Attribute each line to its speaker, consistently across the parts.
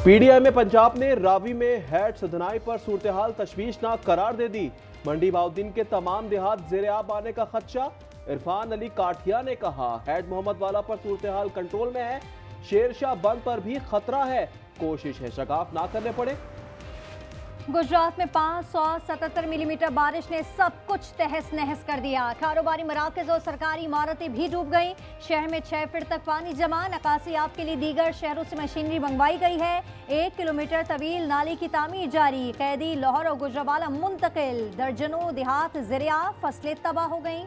Speaker 1: PDI में पंजाब ने रावी में हैट सदनाई पर सूरत-ए-हाल तशवीशनाक करार दे दी। मंडी बाउद्दीन के तमाम देहात ज़ेर-ए-आब आने का खदशा। इरफान अली काठिया ने कहा, हैट मोहम्मद वाला पर सूरत-ए-हाल कंट्रोल में है। शेरशाह बंद पर भी खतरा है, कोशिश है शगाफ ना करने पड़े।
Speaker 2: गुजरात में 577 मिलीमीटर बारिश ने सब कुछ तहस नहस कर दिया। कारोबारी मराकज़ और सरकारी इमारतें भी डूब गईं। शहर में 6 फीट तक पानी जमा। निकासी आप के लिए दीगर शहरों से मशीनरी मंगवाई गई है। 1 किलोमीटर तवील नाले की तामीर जारी। कैदी लाहौर और गुजरावाला मुंतकिल। दर्जनों देहात ज़ेर-ए-आब, फसलें तबाह हो गईं।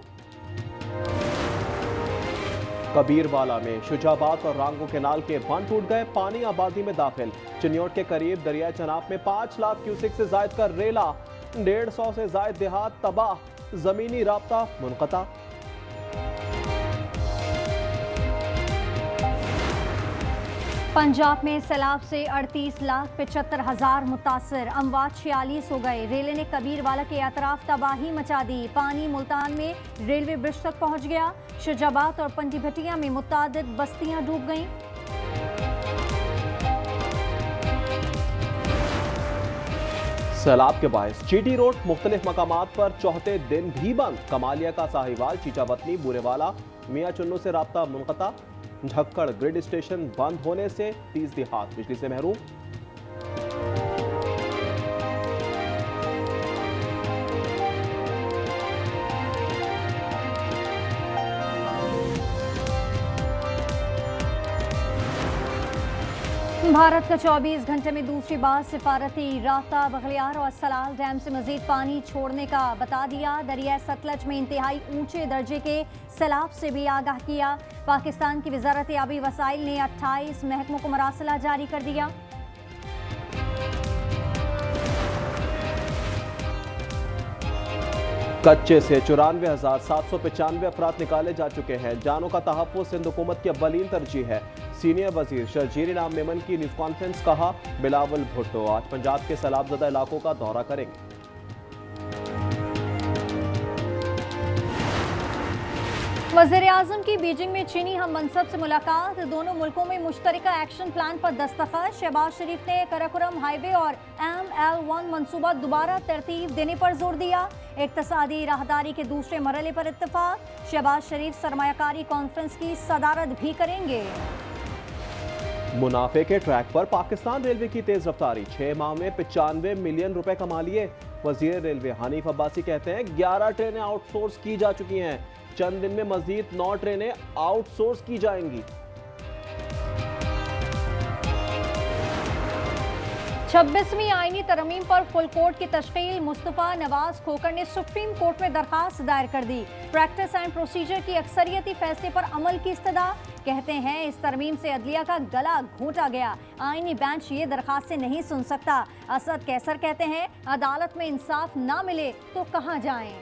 Speaker 1: कबीरवाला में शुजाबाद और रांगो केनाल के बंद टूट गए, पानी आबादी में दाखिल। चिन्योट के करीब दरिया चनाब में 5 लाख क्यूसेक से जायद का रेला। 150 से जायद देहात तबाह, जमीनी राब्ता मुनक़ता।
Speaker 2: पंजाब में सैलाब से 38,75,000 मुतासर, अमवात 46 हो गए। रेले ने कबीरवाला के अतराफ तबाही मचा दी। पानी मुल्तान में रेलवे ब्रिज तक पहुंच गया। शुजाबाद और पंजीभटिया में मुतादिद बस्तियां डूब गईं।
Speaker 1: सैलाब के बायस चीटी रोड मुख्तलिफ मकामात पर चौथे दिन भी बंद। कमालिया का साहिवाल, चीचावतनी, बुरेवाला, मियाँ चुन्नू से राब्ता मुनक़ता। झक्कड़ ग्रिड स्टेशन बंद होने से 30 देहात बिजली से महरूम।
Speaker 2: भारत का 24 घंटे में दूसरी बार सिफारती राब्ता बगलियार और सलाल डैम से मजीद पानी छोड़ने का बता दिया। दरिया सतलज में इंतहाई ऊंचे दर्जे के सैलाब से भी आगाह किया। पाकिस्तान की वजारत आबी वसाइल ने 28 महकमों को मरासला जारी कर दिया।
Speaker 1: कच्चे से 94,795 अफराद निकाले जा चुके हैं। जानों का तहफ़्फ़ुज़ सिंध हुकूमत की अव्वलीन तरजीह है। सीनियर वजीर शर्जील इनाम मेमन की न्यूज़ कॉन्फ्रेंस। कहा, बिलावल भुट्टो आज पंजाब के सैलाबज़दा इलाकों का दौरा करेंगे।
Speaker 2: वज़ीर-ए-आज़म की बीजिंग में चीनी हम मनसब से मुलाकात। दोनों मुल्कों में मुश्तरका एक्शन प्लान पर दस्तखत। शहबाज शरीफ ने कराकोरम हाईवे और ML1 मनसूबा दोबारा तरतीब देने पर जोर दिया। इक्तसादी राहदारी के दूसरे मरहले पर इत्तफाक। शहबाज शरीफ सरमायाकारी कॉन्फ्रेंस की सदारत भी करेंगे।
Speaker 1: मुनाफे के ट्रैक पर पाकिस्तान रेलवे की तेज रफ्तारी। 6 माह में 95 मिलियन रुपए कमा लिए। वजीर रेलवे हनीफ अब्बासी कहते हैं, 11 ट्रेनें आउटसोर्स की जा चुकी हैं। चंद दिन में मजीद 9 ट्रेनें आउटसोर्स की जाएंगी।
Speaker 2: 26वीं आईनी तरमीम पर फुल कोर्ट की तश्कील। मुस्तफा नवाज खोकर ने सुप्रीम कोर्ट में दरखास्त दायर कर दी। प्रैक्टिस एंड प्रोसीजर की अक्सरियती फैसले पर अमल की इस्तदा। कहते हैं, इस तरमीम से अदलिया का गला घोंटा गया। आईनी बेंच ये दरखास्तें नहीं सुन सकता। असद कैसर कहते हैं, अदालत में इंसाफ ना मिले तो कहां जाएं।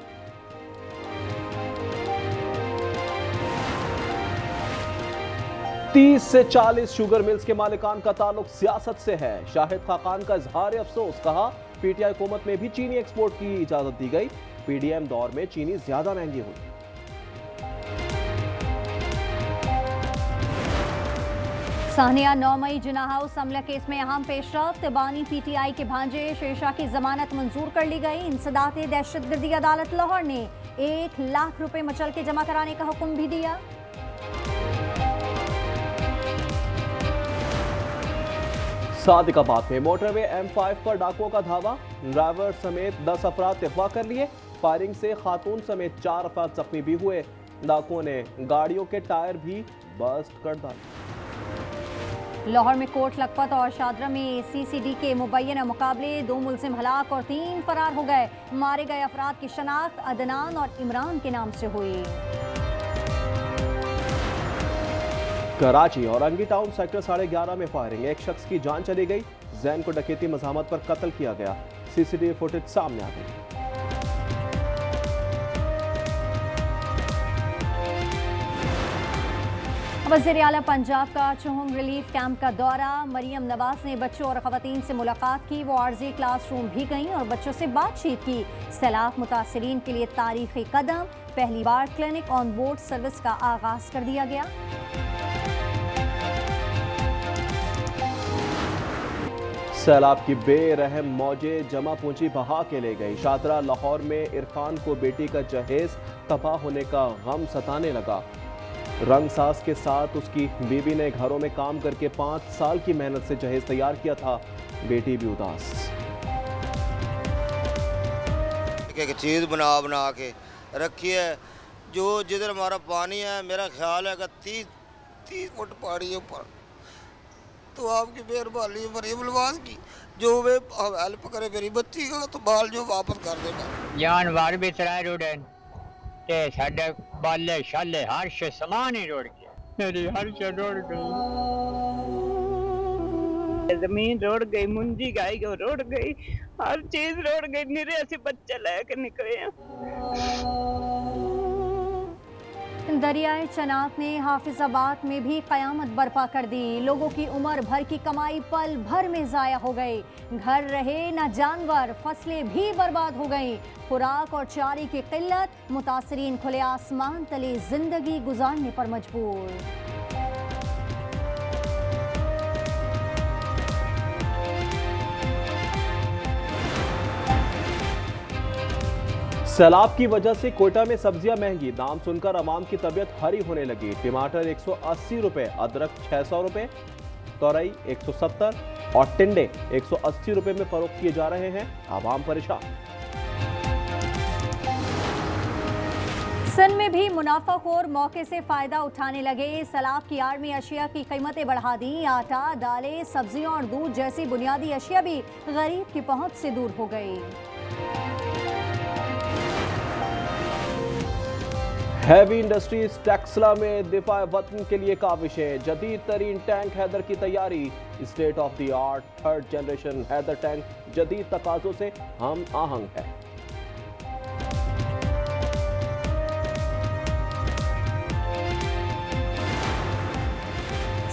Speaker 1: 30 से 40 शुगर मिल्स के मालिकान का ताल्लुक सियासत से है। शाहिद खाकान का इजहार अफसोस। कहा, पीटीआई हुकूमत में भी चीनी एक्सपोर्ट की इजाजत दी गई। पीडीएम दौर में चीनी ज्यादा महंगी हुई।
Speaker 2: सानिया 9 मई जिना हाउस हमला केस में अहम पेशरफ्त। बानी पीटीआई के भांजे शेरशाह की जमानत मंजूर कर ली गई। इंसदात दहशतगर्दी अदालत लाहौर ने 1 लाख रुपए मचल के जमा कराने का हुक्म भी दिया।
Speaker 1: सादिकाबाद में मोटरवे M5 पर डाकुओं का धावा। ड्राइवर समेत 10 अफराद अगवा कर लिए। फायरिंग से खातून समेत 4 अफराद जख्मी भी हुए। डाकुओं ने गाड़ियों के टायर भी बस्ट कर डाले।
Speaker 2: लाहौर में कोट लखपत और शादरा में CCD के मुबैना मुकाबले। 2 मुलजिम हलाक और 3 फरार हो गए। मारे गए अफराद की शनाख्त अदनान और इमरान के नाम से हुई।
Speaker 1: कराची और अंगी टाउन सेक्टर 11:30 में फायरिंग। एक शख्स की जान चली गई। जैन को डकैती मज़ामत पर कत्ल किया गया। CCTV फुटेज सामने आ गई।
Speaker 2: वज़ीर आला पंजाब का चुहंग रिलीफ कैंप का दौरा। मरियम नवाज ने बच्चों और ख़वातीन से मुलाकात की। वो आर्जी क्लासरूम भी गईं और बच्चों से बातचीत की। सैलाब मुतासरीन के लिए तारीखी कदम। पहली बार क्लिनिक ऑन बोर्ड सर्विस का आगाज कर दिया गया।
Speaker 1: सैलाब की बेरहम मौजें जमा पूंजी बहा के ले गई। शादरा लाहौर में इरफान को बेटी का जहेज तबाह होने का गम सताने लगा। रंगसाज के साथ उसकी बीवी ने घरों में काम करके 5 साल की मेहनत से जहेज तैयार किया था। बेटी भी उदास।
Speaker 3: एक चीज़ बना बना के रखी है, जो जिधर हमारा पानी है, मेरा ख्याल है कि 30 फुट पहाड़ी है ऊपर। तो आपकी मेहरबानी है मरीम नवाज की, जो वे हेल्प करे मेरी बच्ची का, तो बाल जो वापस कर देना।
Speaker 4: जानवर भी तराए रुड़े ते साडे बाले शाले हर शे समान ही रुड़ गया। मेरी हर शे रुड़ गई,
Speaker 5: जमीन रुड़ गई, मुंजी गाई को रुड़ गई, हर चीज रुड़ गई। निरे ऐसे बच्चे लेके निकले हैं।
Speaker 2: दरियाए चनाब ने हाफिजाबाद में भी कयामत बर्पा कर दी। लोगों की उम्र भर की कमाई पल भर में जाया हो गई। घर रहे न जानवर, फसलें भी बर्बाद हो गईं। खुराक और चारे की किल्लत, मुतासरीन खुले आसमान तले जिंदगी गुजारने पर मजबूर।
Speaker 1: सैलाब की वजह से कोयटा में सब्जियां महंगी। दाम सुनकर आवाम की तबीयत हरी होने लगी। टमाटर 180 रुपए, अदरक 600 रुपए, तोरई 170 और टिंडे 180 रुपए में फरोख्त किए जा रहे हैं। आवाम परेशान।
Speaker 2: सिंध में भी मुनाफाखोर मौके से फायदा उठाने लगे। सैलाब की आड़ में अशिया की कीमतें बढ़ा दी। आटा, दालें, सब्जियां और दूध जैसी बुनियादी अशिया भी गरीब की पहुंच से दूर हो गई।
Speaker 1: हैवी इंडस्ट्रीज टेक्सला में दिफा वतन के लिए काविशें। जदीद तरीन टैंक हैदर की तैयारी। State of the art 3rd generation Haider tank जदीद तकाजों से हम आहंग है।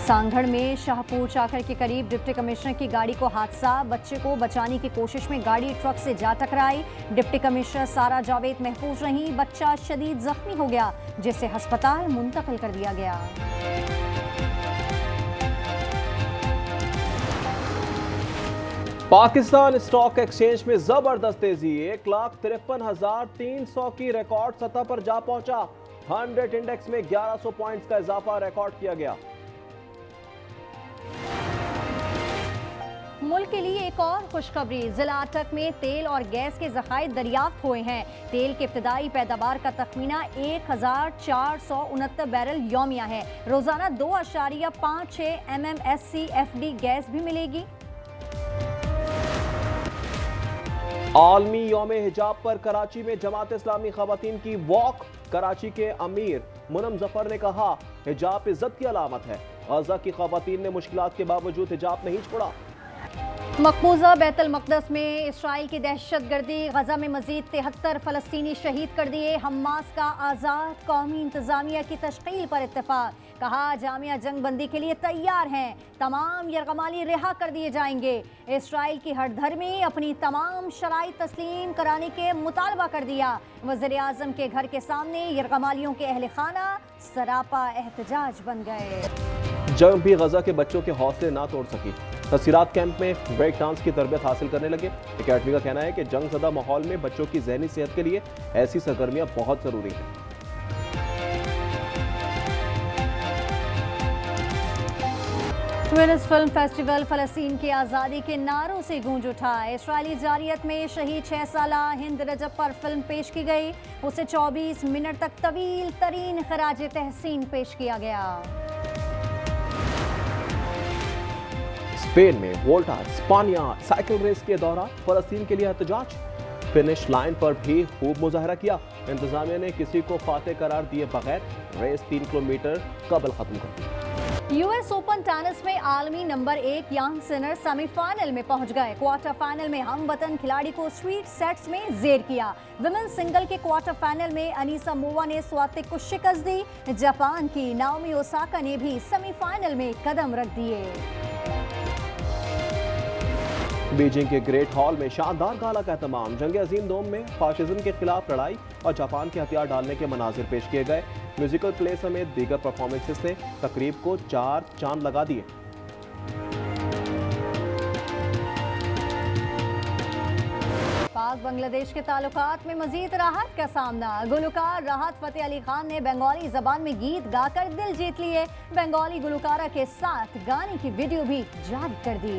Speaker 2: सांगढ़ में शाहपुर चाकर के करीब डिप्टी कमिश्नर की गाड़ी को हादसा। बच्चे को बचाने की कोशिश में गाड़ी ट्रक से जा टकराई। डिप्टी कमिश्नर सारा जावेद महफूज रहीं। बच्चा शदीद जख्मी हो गया, जिसे अस्पताल मुंतकिल कर दिया गया।
Speaker 1: पाकिस्तान स्टॉक एक्सचेंज में जबरदस्त तेजी। 1,53,300 की रिकॉर्ड सतह पर जा पहुंचा। 100 इंडेक्स में 1100 पॉइंट्स का इजाफा रिकॉर्ड किया गया।
Speaker 2: मुल्क के लिए एक और खुशखबरी। जिला अटक में तेल और गैस के जखायर दरियाफ्त हुए हैं। तेल के इब्तदाई पैदावार का तखमीना 1469 बैरल यौमिया है। रोजाना 2.56 MMSCFD गैस भी मिलेगी।
Speaker 1: आलमी यौम हिजाब पर कराची में जमात इस्लामी खवातीन की वॉक। कराची के अमीर मुनम जफर ने कहा, हिजाब इज्जत की अलामत है। गजा की खवातीन ने मुश्किलात के बावजूद हिजाब नहीं छोड़ा।
Speaker 2: मकबूजा बैतुल मक़दस में इसराइल की दहशतगर्दी। गजा में मजीद 73 फ़लस्तीनी शहीद कर दिए। हमास का आज़ाद कौमी इंतज़ामिया की तश्कील पर इत्तेफाक। कहा, जामिया जंगबंदी के लिए तैयार हैं। तमाम यरगमाली रिहा कर दिए जाएंगे। इसराइल की हरधर्मी अपनी तमाम शराइत तस्लीम कराने के मुतालबा कर दिया। वज़ीर आज़म के घर के सामने यरगमालियों के अहल खाना सरापा एहतजाज बन गए।
Speaker 1: जंग भी गजा के बच्चों के हौसले ना तोड़ सकी। तस्वीरात कैंप में ब्रेक डांस की तरबियत हासिल करने लगे। एकेडमी का कहना है कि जंग ज़दा माहौल में बच्चों की ज़हनी सेहत के लिए ऐसी सरगर्मियां बहुत ज़रूरी हैं।
Speaker 2: वेनिस फिल्म फेस्टिवल फ़लस्तीन की आज़ादी के नारों से गूंज उठा। इसराइली जारियत में शहीद 6 साला हिंद रजब पर फिल्म पेश की गई। उसे 24 मिनट तक तवील तरीन खराज तहसीन पेश किया गया।
Speaker 1: स्पेन में वोल्टा स्पानिया साइकिल रेस के दौरान फ़लस्तीन के लिए एहतजाज। फिनिश लाइन पर भी खूब मुजाहरा किया। इंतजामिया ने किसी को फातेह करार दिए बगैर रेस 3 किलोमीटर कबल खत्म कर दी।
Speaker 2: यूएस ओपन टेनिस में आलमी नंबर 1 यांग सिनर सेमीफाइनल में पहुंच गए। क्वार्टर फाइनल में हम वतन खिलाड़ी को स्वीट सेट्स में जेर किया। विमेंस सिंगल के क्वार्टर फाइनल में अनीसा मोवा ने स्वातिक को शिकस्त दी। जापान की नाओमी ओसाका ने भी सेमीफाइनल में कदम रख दिए।
Speaker 1: बीजिंग के ग्रेट हॉल में शानदार गाला का एहतमाम। जंग अजीम दोम में फाशिज्म के खिलाफ लड़ाई और जापान के हथियार डालने के मनाजिर पेश किए गए। म्यूजिकल प्ले समेत दीगर परफॉर्मेंसेस ने तकरीब को 4 चांद लगा दिए।
Speaker 2: पाक बांग्लादेश के ताल्लुकात में मजीद राहत का सामना। गुलकार राहत फतेह अली खान ने बंगाली जबान में गीत गाकर दिल जीत लिए। बंगाली गुलकारा के साथ गाने की वीडियो भी जारी कर दी।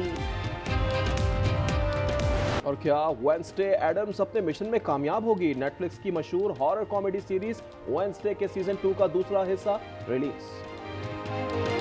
Speaker 1: और क्या वेडनेसडे एडम्स अपने मिशन में कामयाब होगी? नेटफ्लिक्स की मशहूर हॉरर कॉमेडी सीरीज वेडनेसडे के सीजन 2 का दूसरा हिस्सा रिलीज।